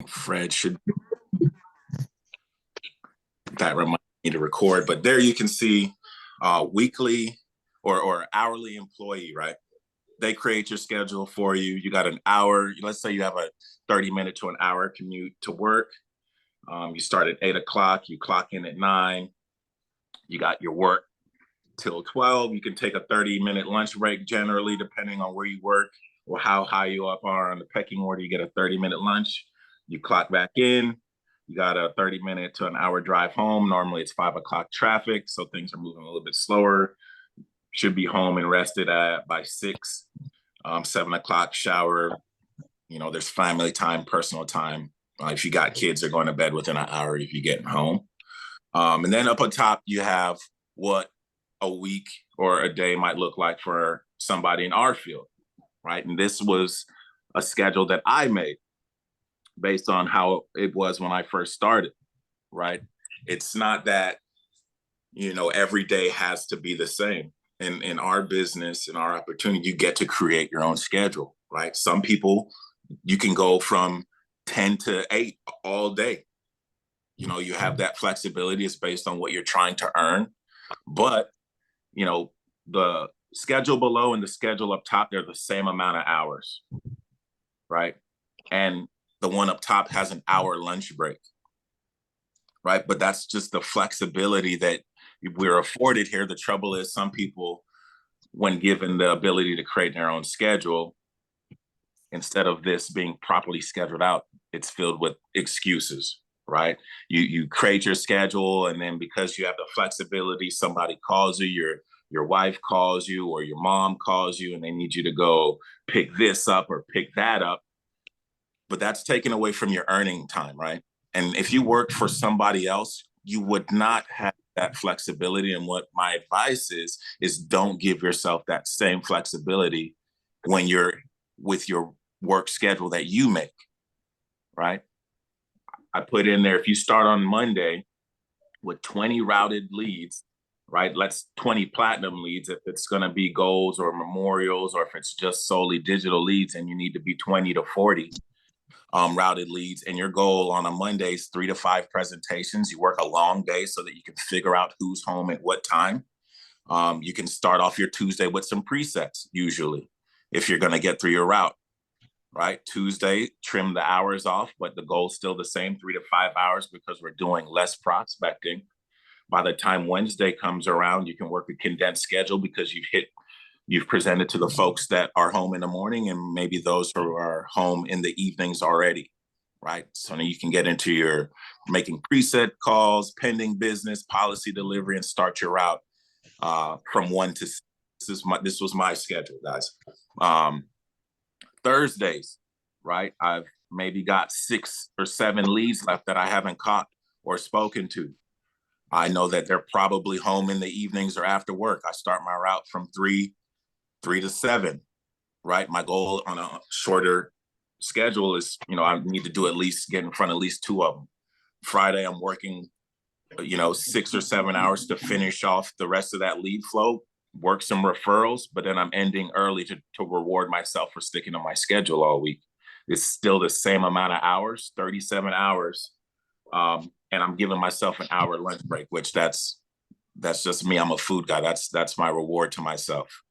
Fred should that remind me to record. But there you can see weekly or hourly employee, right? They create your schedule for you. You got an hour. Let's say you have a 30-minute to an hour commute to work. You start at 8 o'clock. You clock in at 9. You got your work till 12. You can take a 30-minute lunch break generally, depending on where you work or how high you up are on the pecking order. You get a 30-minute lunch. You clock back in. You got a 30-minute to an hour drive home. Normally it's 5 o'clock traffic, so things are moving a little bit slower. Should be home and rested by 6, 7 o'clock shower. There's family time, personal time. If you got kids, they're going to bed within an hour if you get home. And then up on top, you have what a week or a day might look like for somebody in our field, right? And this was a schedule that I made based on how it was when I first started, right? It's not that, every day has to be the same. In our business, in our opportunity, you get to create your own schedule, right? Some people, you can go from 10 to 8 all day. You have that flexibility. It's based on what you're trying to earn. But, the schedule below and the schedule up top, they're the same amount of hours, right? And the one up top has an hour lunch break, right? But that's just the flexibility that we're afforded here. The trouble is some people, when given the ability to create their own schedule, instead of this being properly scheduled out, it's filled with excuses, right? You create your schedule, and then because you have the flexibility, somebody calls you, your wife calls you, or your mom calls you, and they need you to go pick this up or pick that up. But that's taken away from your earning time, right? And if you worked for somebody else, you would not have that flexibility. And what my advice is don't give yourself that same flexibility when you're with your work schedule that you make, right? I put in there, if you start on Monday with 20 routed leads, right? Let's 20 platinum leads if it's going to be goals or memorials, or if it's just solely digital leads and you need to be 20 to 40 routed leads. And your goal on a Monday is 3 to 5 presentations. You work a long day so that you can figure out who's home at what time. You can start off your Tuesday with some presets, usually, if you're going to get through your route, right? Tuesday, trim the hours off, but the goal is still the same, 3 to 5 hours, because we're doing less prospecting. By the time Wednesday comes around, you can work a condensed schedule because you've presented to the folks that are home in the morning and maybe those who are home in the evenings already, right? So now you can get into your making preset calls, pending business, policy delivery, and start your route from 1 to 6. This was my schedule, guys. Thursdays, right? I've maybe got 6 or 7 leads left that I haven't caught or spoken to. I know that they're probably home in the evenings or after work. I start my route from 3 to 7, right? My goal on a shorter schedule is, I need to do get in front of at least 2 of them. Friday, I'm working, 6 or 7 hours to finish off the rest of that lead flow, work some referrals, but then I'm ending early to reward myself for sticking to my schedule all week. It's still the same amount of hours, 37 hours. And I'm giving myself an hour lunch break, which that's just me. I'm a food guy. That's my reward to myself.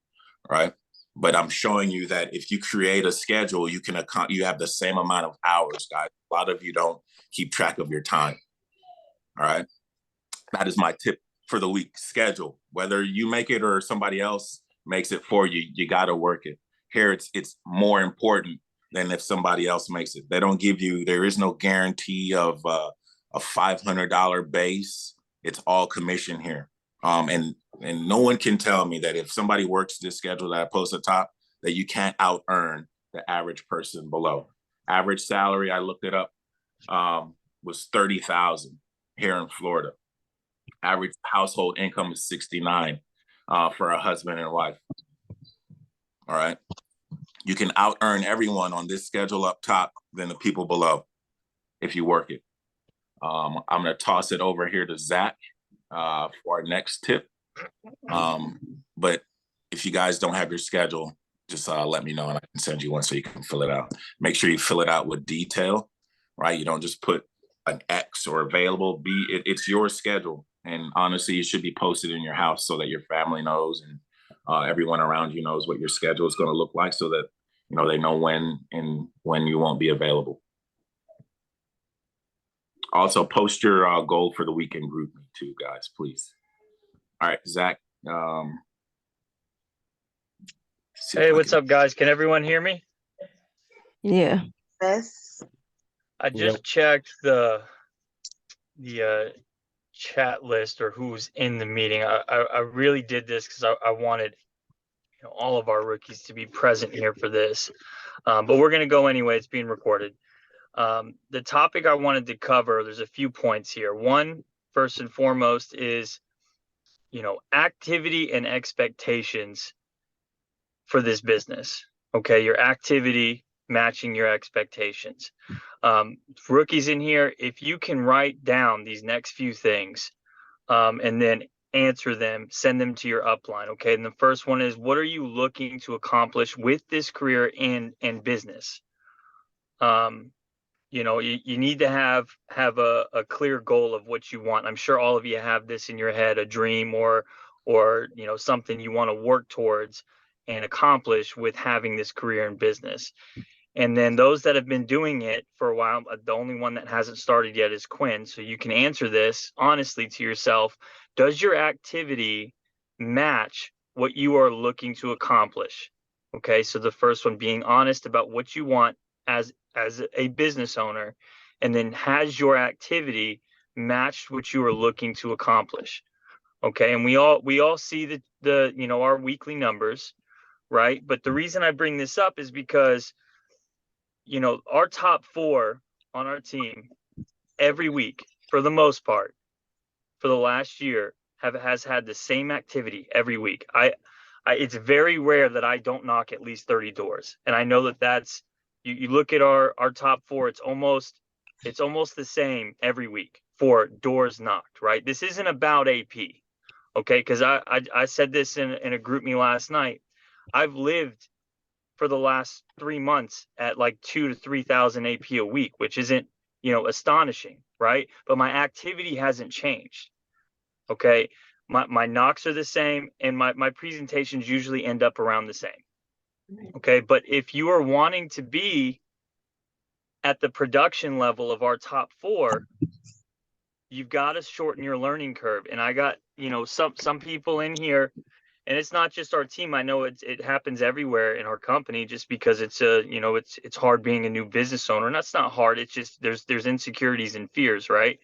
Right. But I'm showing you that if you create a schedule, you have the same amount of hours, guys. A lot of you don't keep track of your time. All right. That is my tip for the week. Schedule. Whether you make it or somebody else makes it for you, you got to work it. Here, it's more important than if somebody else makes it. There is no guarantee of a $500 base. It's all commission here. And no one can tell me that if somebody works this schedule that I post at the top, that you can't out earn the average person below. Average salary, I looked it up, was $30,000 here in Florida. Average household income is $69,000 for a husband and wife. All right. You can out earn everyone on this schedule up top than the people below if you work it. I'm going to toss it over here to Zach for our next tip. But if you guys don't have your schedule, just let me know and I can send you one so you can fill it out. Make sure you fill it out with detail. right? You don't just put an X or available. It's your schedule, and honestly, it should be posted in your house so that your family knows and everyone around you knows what your schedule is going to look like, so that they know when you won't be available. Also, post your goal for the weekend group me too, guys, please. All right, Zach. Hey, what's up, guys? Can everyone hear me? Yeah. Yes. I just checked the chat list, or who's in the meeting. I really did this because I wanted all of our rookies to be present here for this. But we're going to go anyway. It's being recorded. The topic I wanted to cover, there's a few points here. One, first and foremost, is activity and expectations for this business. Okay, your activity matching your expectations. Rookies in here, if you can write down these next few things and then answer them, send them to your upline. Okay, and the first one is, what are you looking to accomplish with this career and business? You need to have a clear goal of what you want. I'm sure all of you have this in your head, a dream or something you want to work towards and accomplish with having this career in business. And then those that have been doing it for a while, the only one that hasn't started yet is Quinn. So you can answer this honestly to yourself. Does your activity match what you are looking to accomplish? Okay, so the first one, being honest about what you want as a business owner, and then has your activity matched what you are looking to accomplish? Okay, and we all see the our weekly numbers, right? But the reason I bring this up is because our top 4 on our team every week, for the most part, for the last year, has had the same activity every week. It's very rare that I don't knock at least 30 doors, and I know that's you look at our top 4, it's almost the same every week for doors knocked, right? This isn't about AP, okay? Because I said this in a group me last night. I've lived for the last 3 months at like 2,000 to 3,000 AP a week, which isn't, astonishing, right? But my activity hasn't changed. Okay. My knocks are the same, and my presentations usually end up around the same. Okay. But if you are wanting to be at the production level of our top 4, you've got to shorten your learning curve. And I got, some people in here, and it's not just our team. I know it happens everywhere in our company, just because it's it's hard being a new business owner. And that's not hard. It's just there's insecurities and fears, right?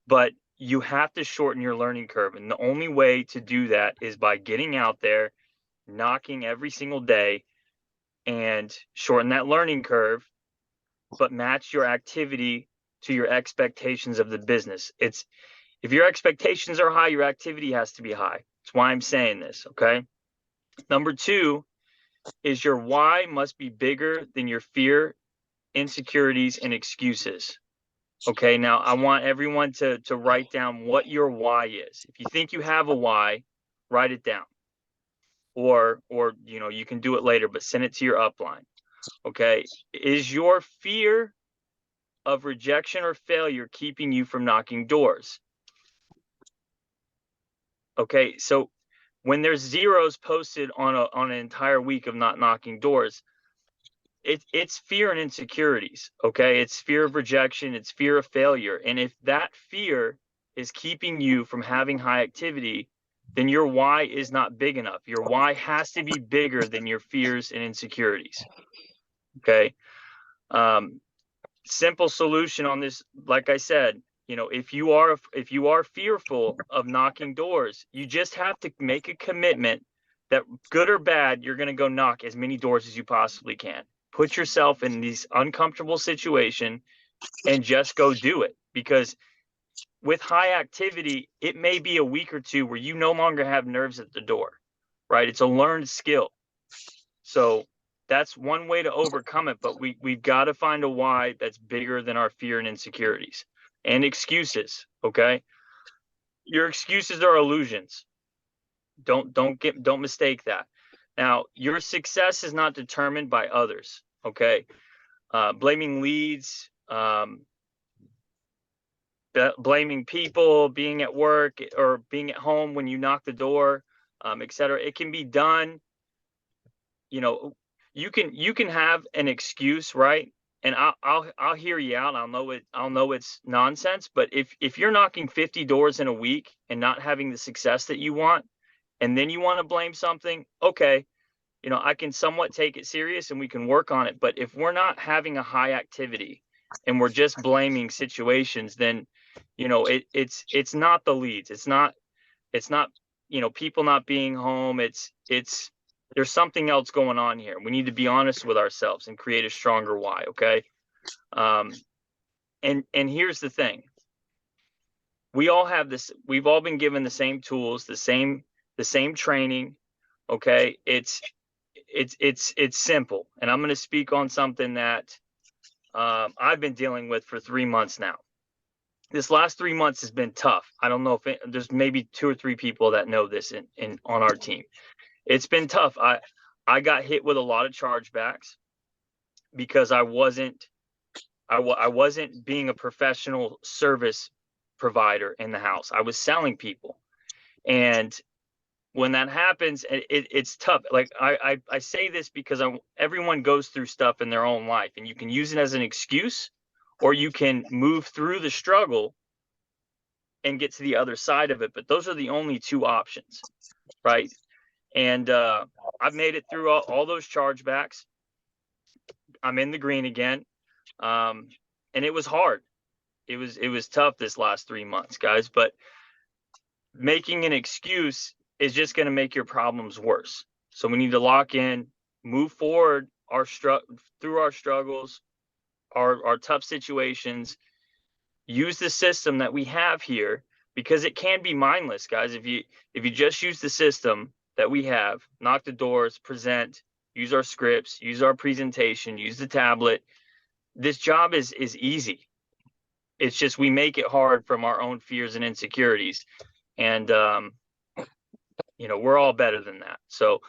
But you have to shorten your learning curve. And the only way to do that is by getting out there, knocking every single day, and shorten that learning curve, but match your activity to your expectations of the business. If your expectations are high, your activity has to be high. That's why I'm saying this, okay? Number 2 is your why must be bigger than your fear, insecurities, and excuses. Okay, now I want everyone to write down what your why is. If you think you have a why, write it down. Or you can do it later, but send it to your upline. Okay, is your fear of rejection or failure keeping you from knocking doors? Okay, so when there's zeros posted on an entire week of not knocking doors, it's fear and insecurities. Okay, it's fear of rejection, it's fear of failure. And if that fear is keeping you from having high activity, then your why is not big enough. Your why has to be bigger than your fears and insecurities. Okay. Simple solution on this, like I said, if you are fearful of knocking doors, you just have to make a commitment that, good or bad, you're going to go knock as many doors as you possibly can. Put yourself in this uncomfortable situation and just go do it. Because with high activity, it may be a week or 2 where you no longer have nerves at the door, right? It's a learned skill. So that's one way to overcome it, but we've got to find a why that's bigger than our fear and insecurities and excuses. Okay, your excuses are illusions. Don't mistake that. Now, your success is not determined by others. Okay, blaming leads, blaming people, being at work or being at home when you knock the door, et cetera. It can be done. You know, you can have an excuse, right? And I'll hear you out. I'll know it's nonsense. But if you're knocking 50 doors in a week and not having the success that you want, and then you want to blame something, okay, I can somewhat take it serious and we can work on it. But if we're not having a high activity and we're just blaming situations, then, it's not the leads. It's not, people not being home. There's something else going on here. We need to be honest with ourselves and create a stronger why. Okay. And here's the thing. We've all been given the same tools, the same training. Okay. It's simple. And I'm going to speak on something that I've been dealing with for 3 months now. This last 3 months has been tough. I don't know if there's maybe 2 or 3 people that know this on our team. It's been tough. I got hit with a lot of chargebacks because I wasn't being a professional service provider in the house. I was selling people. And when that happens, it's tough. Like I say this because everyone goes through stuff in their own life, and you can use it as an excuse, or you can move through the struggle and get to the other side of it. But those are the only 2 options, right? And I've made it through all those chargebacks. I'm in the green again. And it was hard. It was tough this last 3 months, guys. But making an excuse is just going to make your problems worse. So we need to lock in, move forward through our struggles, our tough situations, use the system that we have here, because it can be mindless, guys. If you just use the system that we have, knock the doors, present, use our scripts, use our presentation, use the tablet, this job is easy. It's just we make it hard from our own fears and insecurities. And we're all better than that. So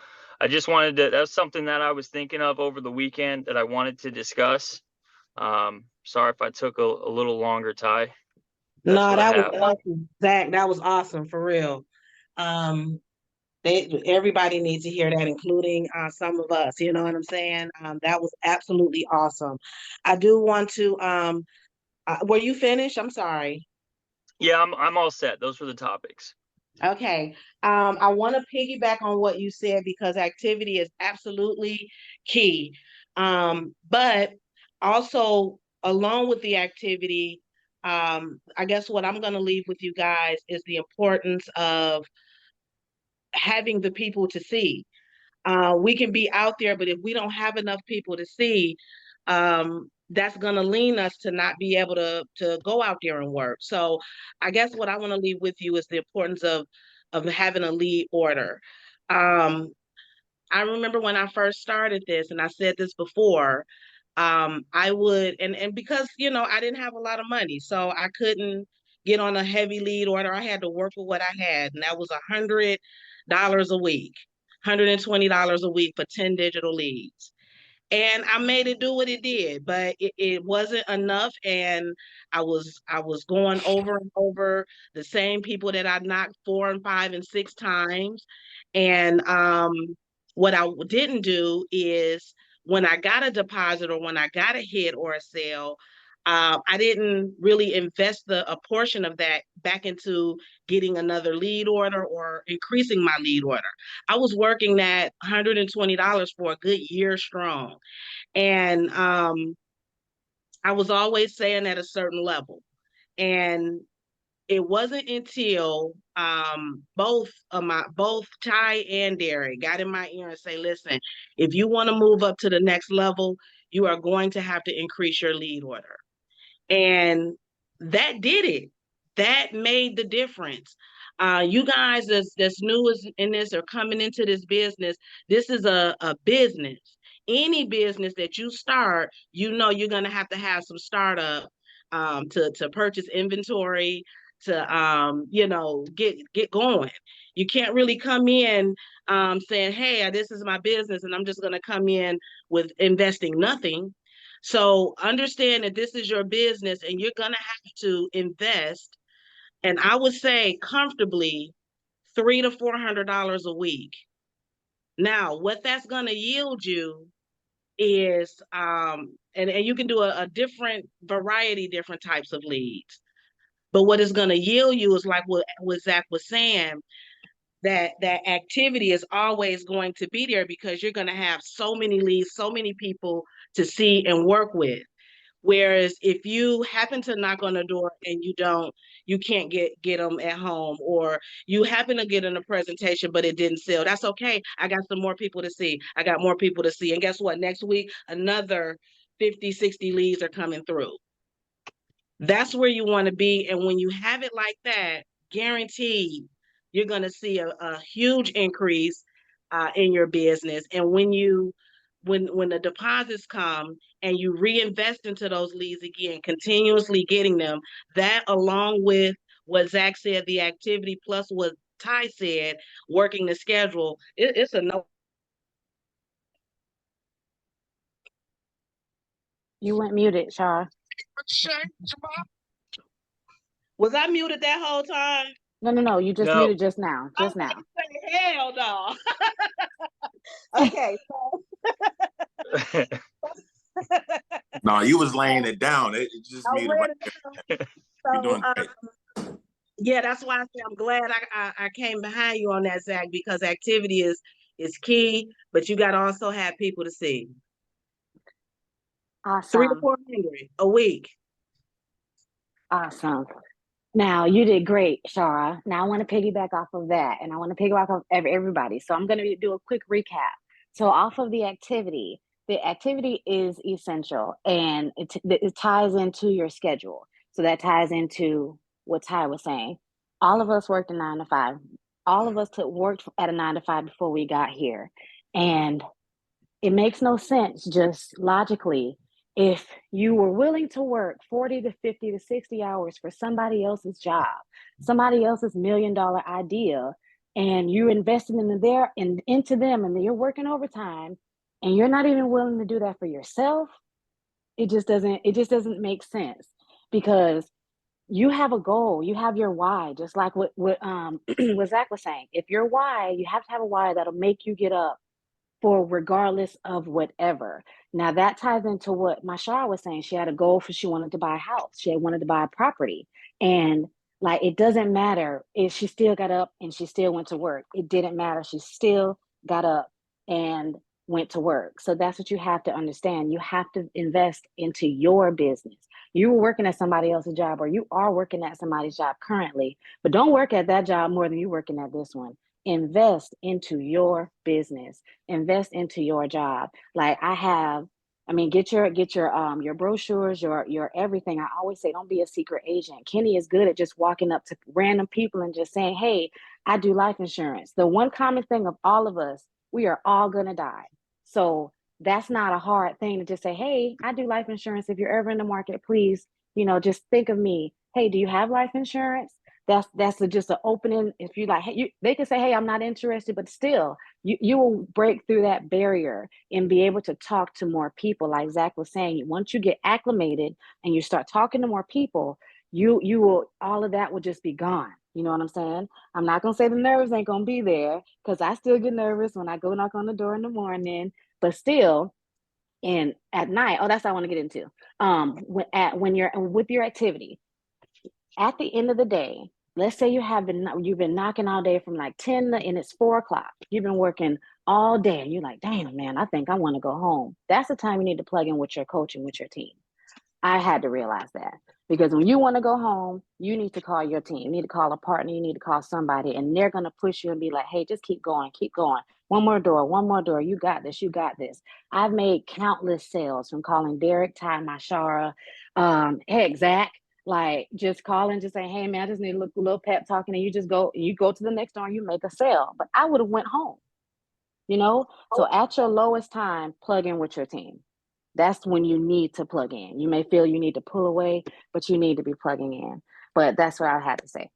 I just that's something that I was thinking of over the weekend that I wanted to discuss. Sorry if I took a little longer, Ty. No, that was awesome, Zach. That was awesome, for real. Everybody needs to hear that, including some of us. You know what I'm saying? That was absolutely awesome. I do want to. Were you finished? I'm sorry. Yeah, I'm all set. Those were the topics. Okay. I want to piggyback on what you said, because activity is absolutely key. But also, along with the activity, I guess what I'm going to leave with you guys is the importance of having the people to see. We can be out there, but if we don't have enough people to see, that's going to lean us to not be able to go out there and work. So I guess what I want to leave with you is the importance of having a lead order. I remember when I first started this, and I said this before, I would, and because, I didn't have a lot of money, so I couldn't get on a heavy lead order. I had to work with what I had, and that was $100 a week, $120 a week for 10 digital leads. And I made it do what it did, but it wasn't enough. And I was going over and over the same people that I knocked 4 and 5 and 6 times. And what I didn't do is, when I got a deposit or when I got a hit or a sale, I didn't really invest a portion of that back into getting another lead order or increasing my lead order. I was working that $120 for a good year strong. And I was always saying at a certain level. And it wasn't until both Ty and Derek got in my ear and say, listen, if you want to move up to the next level, you are going to have to increase your lead order. And that did it. That made the difference. You guys that's new in this or coming into this business, this is a business. Any business that you start, you're going to have some startup to purchase inventory, to get going. You can't really come in saying, hey, this is my business and I'm just going to come in with investing nothing. So understand that this is your business and you're going to have to invest. And I would say comfortably $300 to $400 a week. Now, what that's going to yield you is, and you can do a different variety, different types of leads. But what it's going to yield you is like what Zach was saying, that activity is always going to be there because you're going to have so many leads, so many people to see and work with. Whereas if you happen to knock on the door and you can't get them at home, or you happen to get in a presentation but it didn't sell, that's okay. I got some more people to see. I got more people to see. And guess what? Next week, another 50, 60 leads are coming through. That's where you want to be. And when you have it like that, guaranteed, you're going to see a huge increase in your business. And when the deposits come and you reinvest into those leads again, continuously getting them, that along with what Zach said, the activity plus what Ty said, working the schedule, it's a no. You went muted, Shara. Was I muted that whole time? No, you just No. muted just now. Just now. Hell no. Okay, so No, you was laying it down. It just I muted read right it. there. So, You're doing great. yeah, that's why I say I'm glad I came behind you on that, Zach, because activity is key, but you got to also have people to see. 300 to Awesome. 400 a week. Awesome. Now, you did great, Shara. Now, I want to piggyback off of that, and I want to piggyback off everybody. So I'm going to do a quick recap. So off of the activity is essential, and it ties into your schedule. So that ties into what Ty was saying. All of us worked a 9 to 5. All of us worked at a 9 to 5 before we got here. And it makes no sense just logically. If you were willing to work 40 to 50 to 60 hours for somebody else's job, somebody else's $1 million idea, and you're investing into them, and you're working overtime, and you're not even willing to do that for yourself, it just doesn't make sense, because you have a goal, you have your why, just like what what Zach was saying. If your why, you have to have a why that'll make you get up for regardless of whatever. Now that ties into what Mashara was saying. She had a goal for, she wanted to buy a house. She wanted to buy a property. And like, it doesn't matter if she still got up and she still went to work. It didn't matter. She still got up and went to work. So that's what you have to understand. You have to invest into your business. You were working at somebody else's job, or you are working at somebody's job currently, but don't work at that job more than you're working at this one. Invest into your business, invest into your job. Like get your brochures, your everything. I always say, don't be a secret agent. Kenny is good at just walking up to random people and just saying, hey, I do life insurance. The one common thing of all of us, we are all gonna die. So that's not a hard thing to just say, hey, I do life insurance. If you're ever in the market, please, just think of me. Hey, do you have life insurance? That's just an opening. If you like, hey, they can say, hey, I'm not interested, but still, you will break through that barrier and be able to talk to more people. Like Zach was saying, once you get acclimated and you start talking to more people, you will, all of that will just be gone. You know what I'm saying? I'm not gonna say the nerves ain't gonna be there, because I still get nervous when I go knock on the door in the morning, but still. And at night, that's what I want to get into. When you're with your activity, at the end of the day, let's say you've been knocking all day from like 10 and it's 4 o'clock. You've been working all day and you're like, damn, man, I think I want to go home. That's the time you need to plug in with your coach and with your team. I had to realize that, because when you want to go home, you need to call your team. You need to call a partner. You need to call somebody, and they're going to push you and be like, hey, just keep going, keep going. One more door. You got this. You got this. I've made countless sales from calling Derek, Ty, Mashara, heck, Zach, like just calling, just saying, hey, man, I just need a little pep talking. And you go to the next door and you make a sale. But I would have went home, So at your lowest time, plug in with your team. That's when you need to plug in. You may feel you need to pull away, but you need to be plugging in. But that's what I had to say.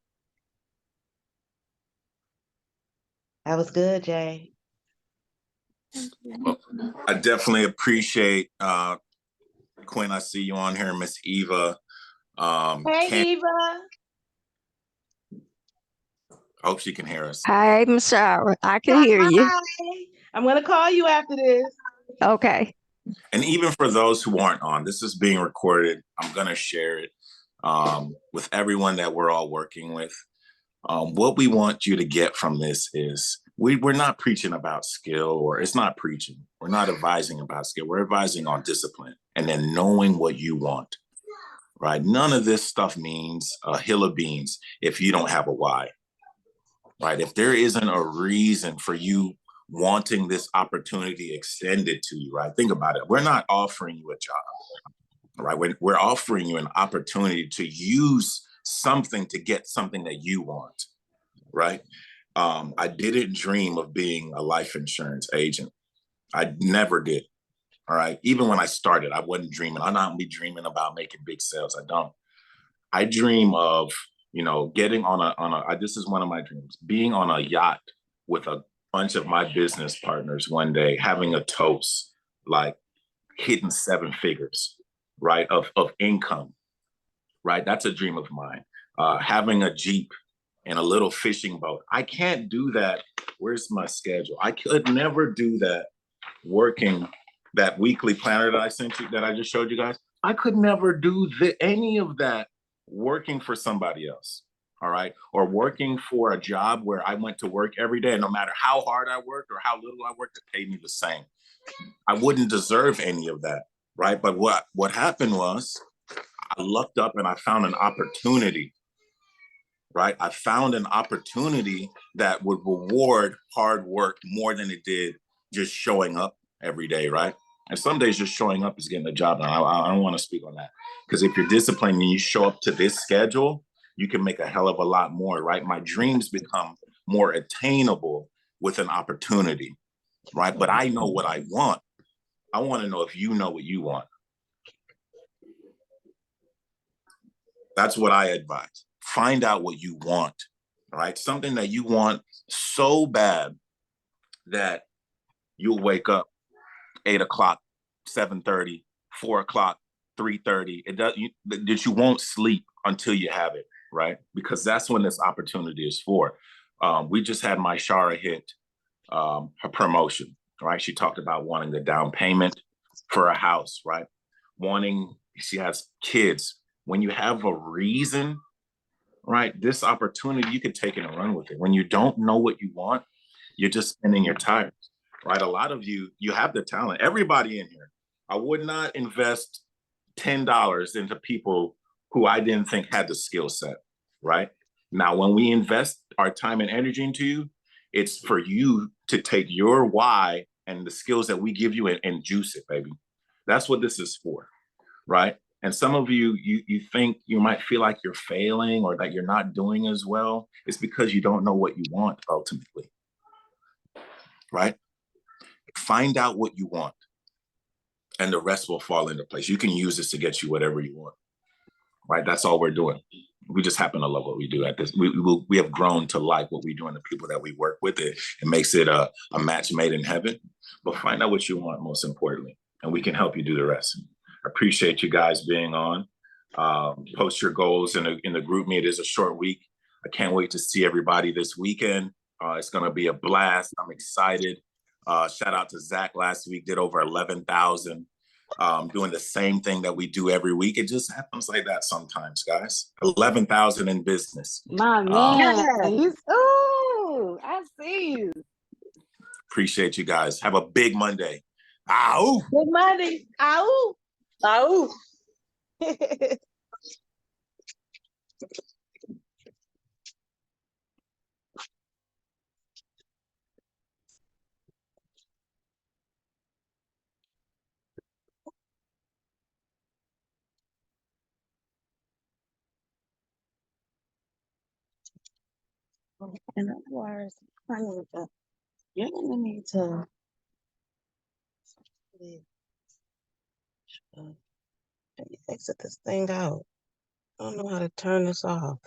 That was good, Jay. Well, I definitely appreciate Quinn, I see you on here. Miss Eva. Hey, Ken, Eva. hope she can hear us. Hi, Miss Shara. I can hear you. Hi. I'm gonna call you after this. Okay. And even for those who aren't on, this is being recorded. I'm gonna share it with everyone that we're all working with. What we want you to get from this is we're not preaching about skill, or it's not preaching. We're not advising about skill. We're advising on discipline and then knowing what you want, right? None of this stuff means a hill of beans if you don't have a why, right? If there isn't a reason for you wanting this opportunity extended to you, right? Think about it. We're not offering you a job, right? We're offering you an opportunity to use something to get something that you want, right? I didn't dream of being a life insurance agent. I never did. All right. Even when I started, I wasn't dreaming. I'm not be dreaming about making big sales. I don't. I dream of, getting this is one of my dreams, being on a yacht with a bunch of my business partners one day, having a toast, like hitting 7 figures, right, of income, right? That's a dream of mine. Having a Jeep and a little fishing boat. I can't do that. Where's my schedule? I could never do that working that weekly planner that I sent you, that I just showed you guys. I could never do any of that working for somebody else. All right. Or working for a job where I went to work every day, and no matter how hard I worked or how little I worked, it paid me the same. I wouldn't deserve any of that. Right. But what happened was I lucked up and I found an opportunity. Right. I found an opportunity that would reward hard work more than it did just showing up every day. Right. And some days just showing up is getting a job. And I don't want to speak on that, because if you're disciplined and you show up to this schedule, you can make a hell of a lot more. Right. My dreams become more attainable with an opportunity. Right. But I know what I want. I want to know if you know what you want. That's what I advise. Find out what you want, all right? Something that you want so bad that you'll wake up 8 o'clock, 7:30, 4 o'clock, 3:30. That you won't sleep until you have it, right? Because that's when this opportunity is for. We just had my Shara hit her promotion, right? She talked about wanting the down payment for a house, right? She has kids. When you have a reason, right, this opportunity, you could take it and run with it. When you don't know what you want, you're just spending your time, right? A lot of you have the talent. Everybody in here, I would not invest $10 into people who I didn't think had the skill set, right? Now, when we invest our time and energy into you, it's for you to take your why and the skills that we give you and juice it, baby. That's what this is for, right? And some of you think you might feel like you're failing or that you're not doing as well. It's because you don't know what you want ultimately, right? Find out what you want and the rest will fall into place. You can use this to get you whatever you want, right? That's all we're doing. We just happen to love what we do at this. We have grown to like what we do and the people that we work with. It makes it a match made in heaven. But find out what you want, most importantly, and we can help you do the rest. I appreciate you guys being on. Post your goals in the group me. It is a short week. I can't wait to see everybody this weekend. It's going to be a blast. I'm excited. Shout out to Zach last week, did over 11,000. Doing the same thing that we do every week. It just happens like that sometimes, guys. 11,000 in business. My man, I see you. Appreciate you guys. Have a big Monday. Ow! Good Monday. Ow. Oh. In other words, you're gonna need to exit this thing out. I don't know how to turn this off.